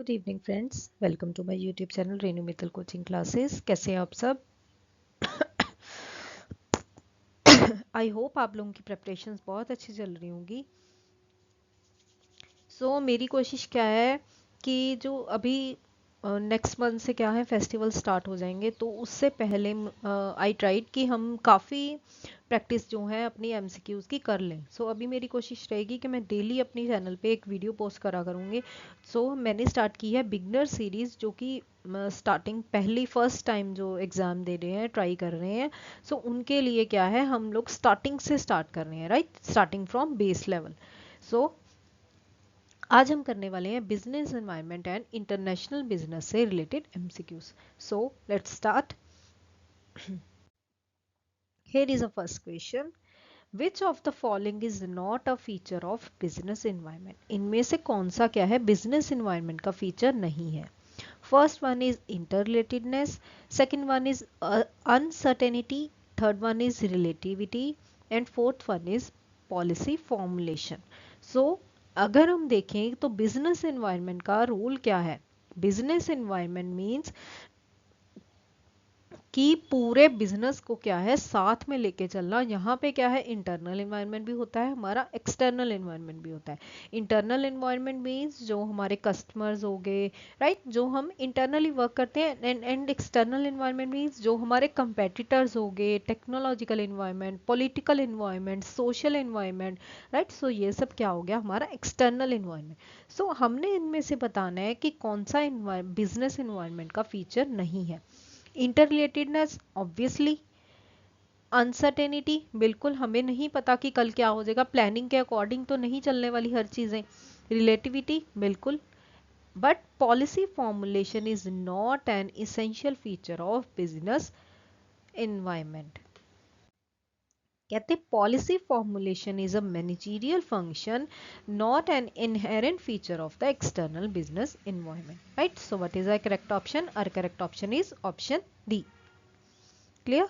Good evening friends, welcome to my YouTube channel Renu Mittal coaching classes. कैसे हैं आप सब? आई होप आप लोगों की प्रेपरेशंस बहुत अच्छी चल रही होंगी। मेरी कोशिश क्या है कि जो अभी नेक्स्ट मंथ से क्या है फेस्टिवल स्टार्ट हो जाएंगे, तो उससे पहले आई ट्राइड कि हम काफ़ी प्रैक्टिस जो है अपनी एमसीक्यूज़ की कर लें। अभी मेरी कोशिश रहेगी कि मैं डेली अपनी चैनल पे एक वीडियो पोस्ट करा करूँगी। मैंने स्टार्ट की है बिगनर सीरीज़, जो कि स्टार्टिंग पहली फर्स्ट टाइम जो एग्ज़ाम दे रहे हैं, ट्राई कर रहे हैं। उनके लिए क्या है, हम लोग स्टार्टिंग से स्टार्ट कर रहे हैं, right, starting from base level. So आज हम करने वाले हैं business environment and international business से related MCQs. Let's start. Here is a first question, which of the following is not a feature of business environment? इनमें से कौन सा क्या है बिजनेस एनवायरनमेंट का फीचर नहीं है? First one is interrelatedness, second one is uncertainty, third one is relativity and fourth one is policy formulation. अगर हम देखें तो बिजनेस एनवायरनमेंट का रोल क्या है? बिजनेस एनवायरनमेंट मींस कि पूरे बिजनेस को क्या है साथ में लेके चलना। यहाँ पे क्या है, इंटरनल एनवायरनमेंट भी होता है हमारा, एक्सटर्नल एनवायरनमेंट भी होता है। इंटरनल एनवायरनमेंट मीन्स जो हमारे कस्टमर्स हो गए, राइट, जो हम इंटरनली वर्क करते हैं। एंड एक्सटर्नल एनवायरनमेंट मीन्स जो हमारे कंपेटिटर्स हो गए, technological environment, political environment, social environment, right. ये सब क्या हो गया हमारा एक्सटर्नल एनवायरनमेंट। हमने इनमें से बताना है कि कौन सा बिजनेस एनवायरनमेंट का फीचर नहीं है। इंटररिलेटेडनेस ऑब्वियसली, अनसर्टेनिटी बिल्कुल हमें नहीं पता कि कल क्या हो जाएगा, प्लानिंग के अकॉर्डिंग तो नहीं चलने वाली हर चीजें। रिलेटिविटी बिल्कुल, but policy formulation is not an essential feature of business environment. कहते policy formulation is a managerial function, not an inherent feature of the external business environment, right. What is the correct option? Our correct option is option D. Clear?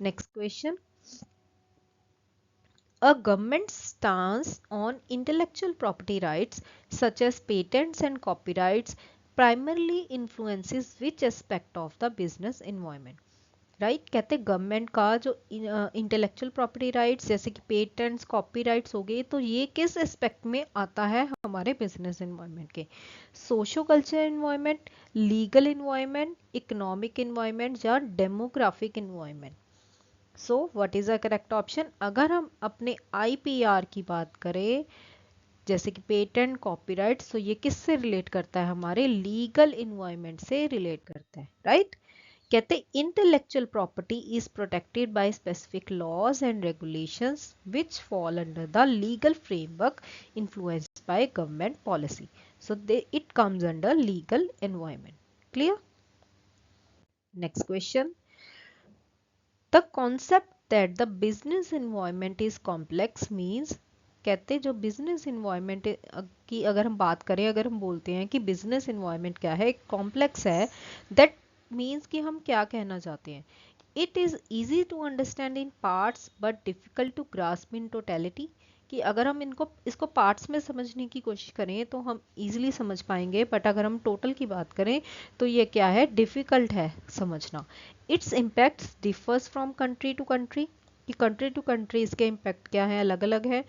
Next question. A government's stance on intellectual property rights, such as patents and copyrights, primarily influences which aspect of the business environment? Right, कहते हैं government का जो intellectual property rights जैसे कि patents, copyrights हो गए, तो ये किस एस्पेक्ट में आता है हमारे बिजनेस एनवायरनमेंट के? Socio culture environment, legal environment, economic environment या demographic environment? What is the correct option? अगर हम अपने आईपीआर की बात करें, जैसे कि पेटेंट, कॉपीराइट, ये किससे रिलेट करता है? हमारे लीगल एनवायरनमेंट से रिलेट करता है, राइट। कहते intellectual property is protected by specific laws and regulations which fall under the legal framework influenced by government policy. It comes under legal environment. Clear? Next question. The concept that the business environment is complex means, कहते जो business environment की अगर हम बात करें, अगर हम बोलते हैं कि बिजनेस इन्वायरमेंट क्या है, कॉम्प्लेक्स है, दैट मीन्स कि हम क्या कहना चाहते हैं? It is easy to understand in parts but difficult to grasp in totality. कि अगर हम इसको पार्ट्स में समझने की कोशिश करें तो हम इजीली समझ पाएंगे, बट अगर हम टोटल की बात करें तो ये क्या है, डिफिकल्ट है समझना। Its impacts differs from country to country, कि कंट्री टू कंट्री इसके इम्पैक्ट क्या है, अलग अलग है।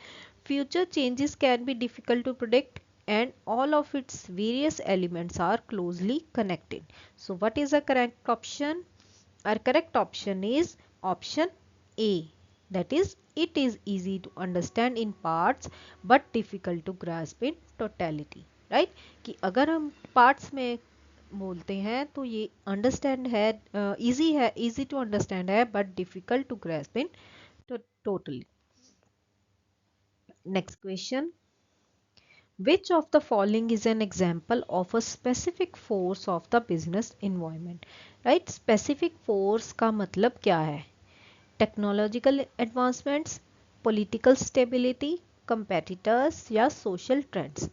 Future changes can be difficult to predict and all of its various elements are closely connected. What is the correct option? Our correct option is option A, that is it is easy to understand in parts but difficult to grasp in totality, right? कि अगर हम parts में बोलते हैं तो ये understand है, easy to understand है but difficult to grasp in totally. Next question. Which of the following is an example of a specific force of the business environment? Right? Specific force का मतलब क्या है? Technological advancements, political stability, competitors या social trends.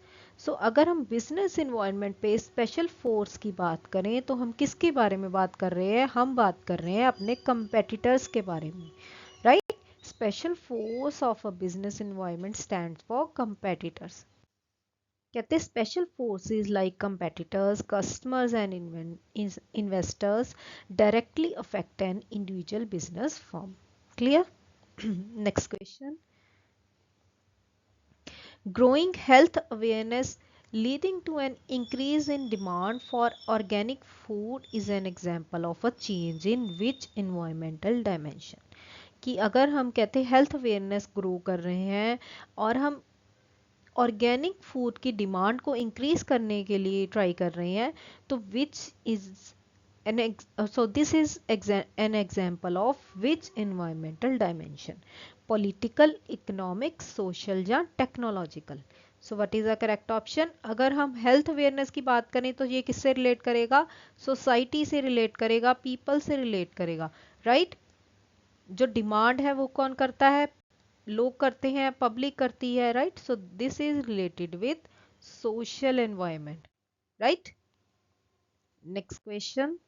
अगर हम business environment पे special force की बात करें तो हम किसके बारे में बात कर रहे हैं? हम बात कर रहे हैं अपने कंपेटिटर्स के बारे में, right. Special force of a business environment stands for competitors. कहते हैं special forces like competitors, customers and investors directly affect an individual business firm. Clear. Next question. Growing health awareness leading to an increase in demand for organic food is an example of a change in which environmental dimension. कि अगर हम कहते हैं health awareness grow कर रहे हैं और हम ऑर्गेनिक फूड की डिमांड को इंक्रीज करने के लिए ट्राई कर रहे हैं, तो which is so this is an example of which environmental dimension, political, economic, social या technological. So what is the correct option? अगर हम health awareness की बात करें तो ये किससे relate करेगा? सोसाइटी से relate करेगा, people से relate करेगा, right? जो डिमांड है वो कौन करता है? लोग करते हैं, पब्लिक करती है, right? So this is related with social environment, right? Next question.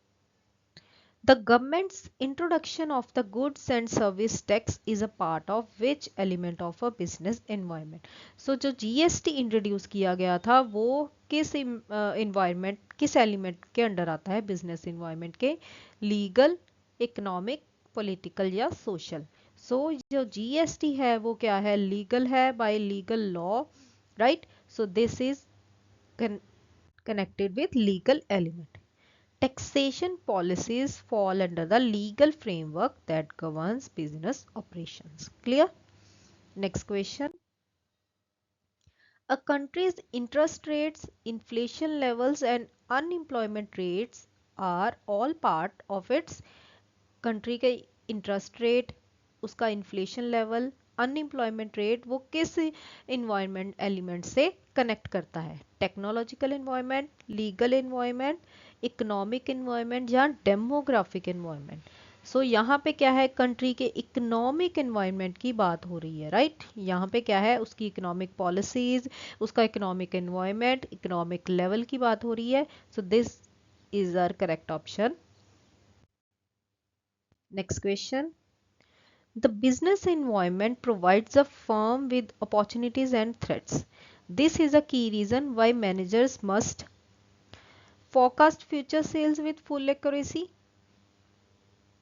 The government's introduction of the goods and service tax is a part of which element of a business environment? So जो GST introduce किया गया था वो किस environment, किस element के under आता है? बिजनेस इन्वायरमेंट के. लीगल, इकोनॉमिक, पॉलिटिकल या सोशल? सो जो GST है वो क्या है? लीगल है, bye legal law, right? So this is connected with legal element. Taxation policies fall under the legal framework that governs business operations. Clear? Next question. A country's interest rates, inflation levels and unemployment rates are all part of its country के interest rate, उसका inflation level, unemployment rate वो किस environment element से connect करता है? Technological environment, legal environment, economic environment या demographic environment? सो यहाँ पे क्या है? कंट्री के इकोनॉमिक इन्वायरमेंट की बात हो रही है, राइट? यहाँ पे क्या है? उसकी इकोनॉमिक पॉलिसीज, उसका इकोनॉमिक इन्वायरमेंट, इकोनॉमिक लेवल की बात हो रही है. So this is our correct option. Next question. The business environment provides a firm with opportunities and threats. This is a key reason why managers must forecast future sales with full accuracy,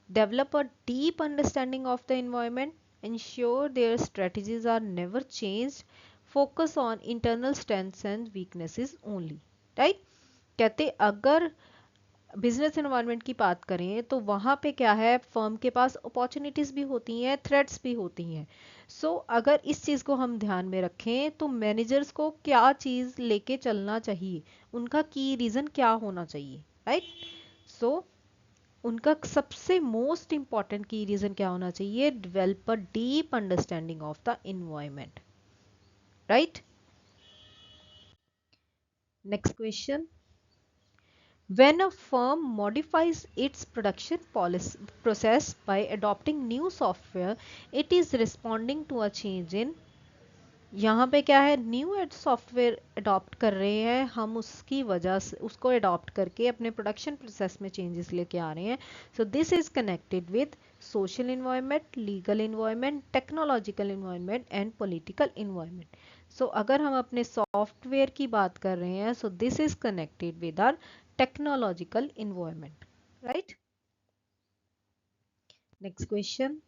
develop a deep understanding of the environment, ensure their strategies are never changed, focus on internal strengths and weaknesses only. Right? कहते अगर business environment की बात करें तो वहाँ पे क्या है? फर्म के पास अपॉर्चुनिटीज भी होती हैं, थ्रेट्स भी होती हैं. सो अगर इस चीज़ को हम ध्यान में रखें तो मैनेजर्स को क्या चीज़ लेके चलना चाहिए, उनका की रीज़न क्या होना चाहिए, राइट? सो उनका सबसे मोस्ट इंपॉर्टेंट की रीज़न क्या होना चाहिए? Develop a deep understanding of the environment, right? Next question. When a firm modifies its production policy, process by adopting new software, it is responding to a change in. यहाँ पे क्या है? New software adopt कर रहे हैं हम, उसकी वजह से उसको अडॉप्ट करके अपने प्रोडक्शन प्रोसेस में चेंजेस लेके आ रहे हैं. So this is connected with social environment, legal environment, technological environment and political environment. So अगर हम अपने सॉफ्टवेयर की बात कर रहे हैं, so this is connected with our technological environment, right? Next question.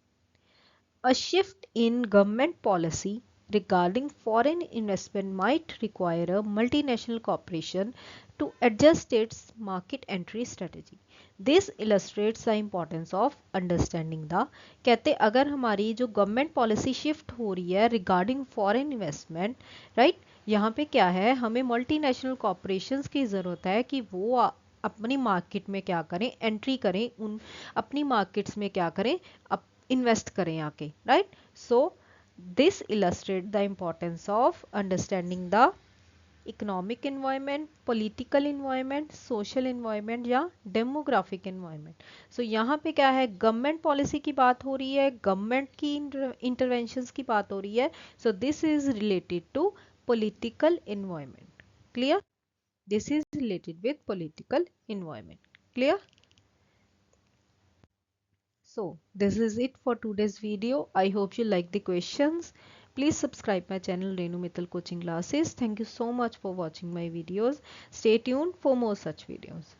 A shift in government policy regarding foreign investment might require a multinational corporation to adjust its market entry strategy. This illustrates the importance of understanding the. कहते अगर हमारी जो government policy shift हो रही है regarding foreign investment, right? यहाँ पे क्या है? हमें मल्टीनेशनल कॉरपोरेशंस की ज़रूरत है कि वो अपनी मार्केट में क्या करें? एंट्री करें, उन अपनी मार्केट्स में क्या करें? इन्वेस्ट करें आके, right? So this illustrate the importance of understanding the economic environment, political environment, social environment या डेमोग्राफिक इन्वायरमेंट. सो यहाँ पे क्या है? गवर्नमेंट पॉलिसी की बात हो रही है, गवर्नमेंट की इंटरवेंशंस की बात हो रही है. So this is related to political environment. Clear? This is related with political environment. Clear? So this is it for today's video. I hope you like the questions. Please subscribe my channel Renu Mittal Coaching Classes. Thank you so much for watching my videos. Stay tuned for more such videos.